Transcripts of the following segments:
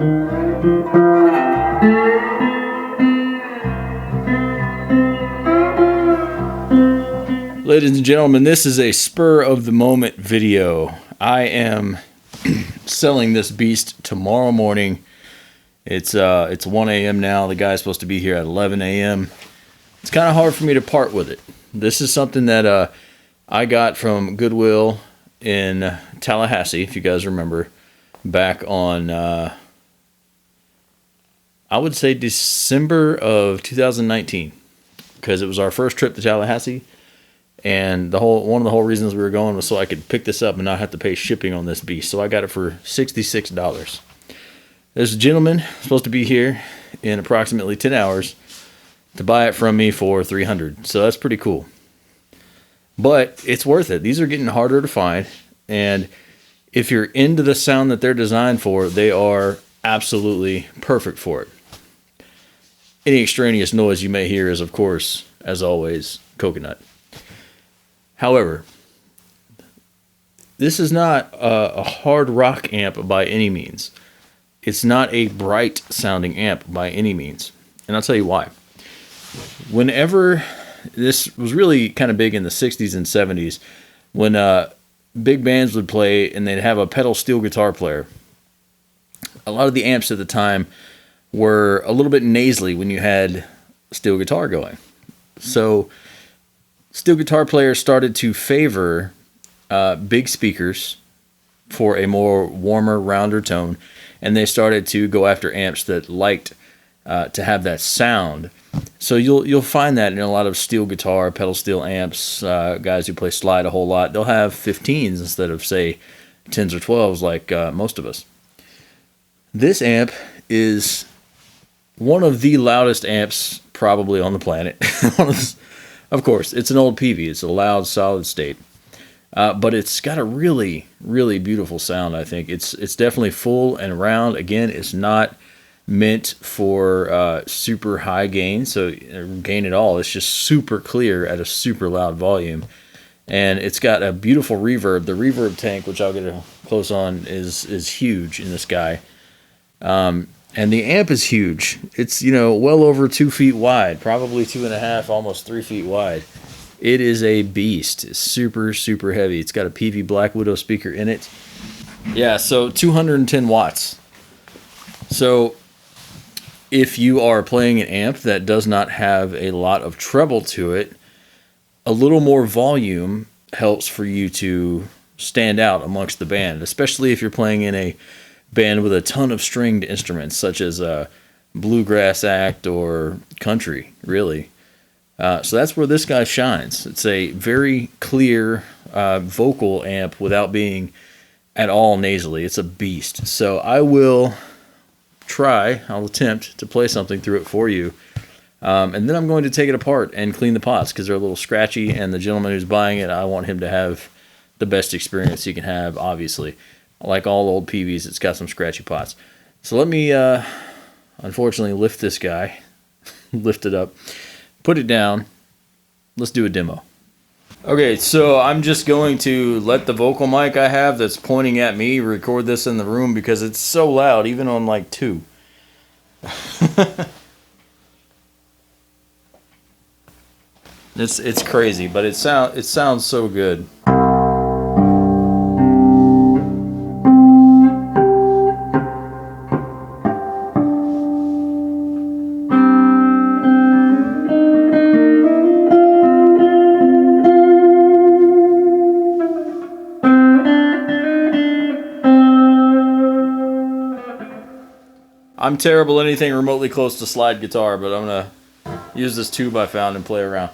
Ladies and gentlemen, this is a spur of the moment video. I am selling this beast tomorrow morning. It's 1 a.m. now. The guy's supposed to be here at 11 a.m. It's kind of hard for me to part with it. This is something that I got from Goodwill in Tallahassee, if you guys remember, back on, I would say December of 2019, because it was our first trip to Tallahassee. And one of the whole reasons we were going was so I could pick this up and not have to pay shipping on this beast. So I got it for $66. There's a gentleman supposed to be here in approximately 10 hours to buy it from me for $300. So that's pretty cool. But it's worth it. These are getting harder to find. And if you're into the sound that they're designed for, they are absolutely perfect for it. Any extraneous noise you may hear is, of course, as always, coconut. However, this is not a hard rock amp by any means. It's not a bright sounding amp by any means. And I'll tell you why. Whenever this was really kind of big in the 60s and 70s, when big bands would play and they'd have a pedal steel guitar player, a lot of the amps at the time were a little bit nasally when you had steel guitar going. So steel guitar players started to favor big speakers for a more warmer, rounder tone, and they started to go after amps that liked to have that sound. So you'll find that in a lot of steel guitar, pedal steel amps, guys who play slide a whole lot, they'll have 15s instead of, say, 10s or 12s like most of us. This amp is one of the loudest amps probably on the planet. Of course, it's an old Peavey. It's a loud, solid state. But it's got a really, really beautiful sound, I think. It's definitely full and round. Again, it's not meant for super high gain, so gain at all. It's just super clear at a super loud volume. And it's got a beautiful reverb. The reverb tank, which I'll get a close on, is huge in this guy. And the amp is huge. It's, well over 2 feet wide, probably 2.5, almost 3 feet wide. It is a beast. It's super, super heavy. It's got a Peavey Black Widow speaker in it. Yeah, so 210 watts. So if you are playing an amp that does not have a lot of treble to it, a little more volume helps for you to stand out amongst the band, especially if you're playing in a band with a ton of stringed instruments, such as a bluegrass act or country, really. So that's where this guy shines. It's a very clear vocal amp without being at all nasally. It's a beast. So I'll attempt to play something through it for you. And then I'm going to take it apart and clean the pots because they're a little scratchy, and the gentleman who's buying it, I want him to have the best experience he can have, obviously. Like all old Peaveys, it's got some scratchy pots. So let me, unfortunately, lift this guy. Lift it up. Put it down. Let's do a demo. Okay, so I'm just going to let the vocal mic I have that's pointing at me record this in the room because it's so loud, even on like 2. It's crazy, but it sounds so good. I'm terrible at anything remotely close to slide guitar, but I'm going to use this tube I found and play around.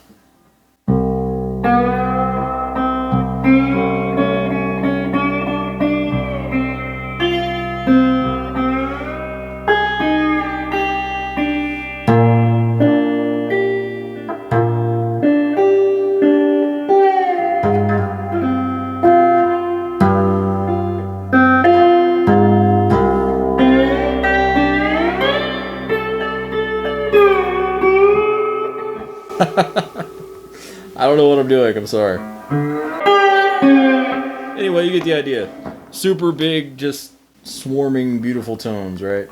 I don't know what I'm doing, I'm sorry. Anyway, you get the idea. Super big, just swarming, beautiful tones, right?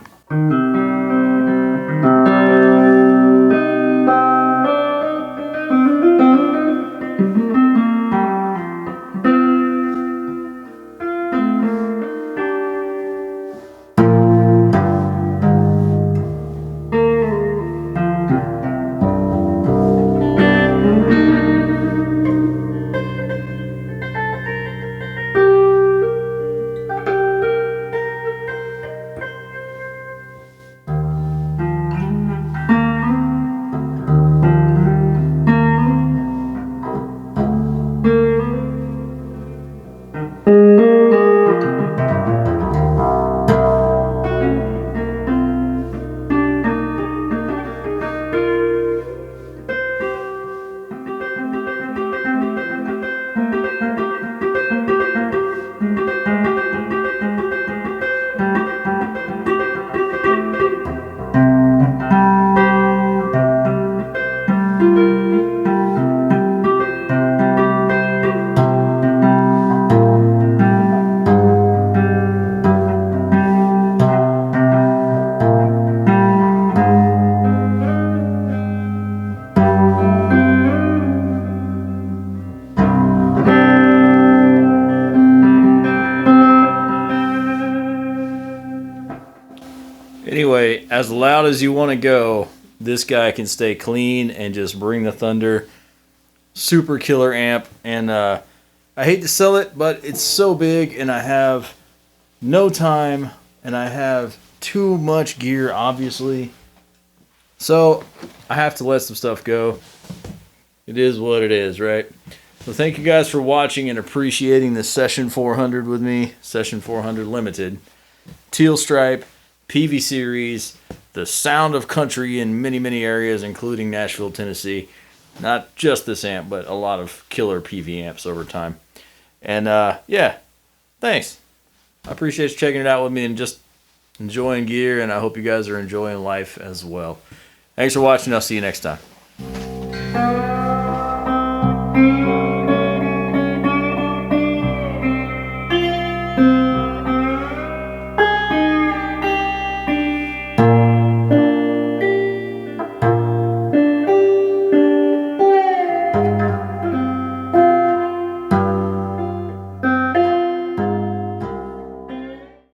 Anyway, as loud as you want to go, this guy can stay clean and just bring the thunder. Super killer amp. And I hate to sell it, but it's so big and I have no time and I have too much gear, obviously. So I have to let some stuff go. It is what it is, right? So thank you guys for watching and appreciating this Session 400 with me. Session 400 Limited. Teal Stripe. Peavey series, the sound of country in many, many areas, including Nashville, Tennessee. Not just this amp, but a lot of killer Peavey amps over time. And yeah, thanks. I appreciate you checking it out with me and just enjoying gear, and I hope you guys are enjoying life as well. Thanks for watching. I'll see you next time.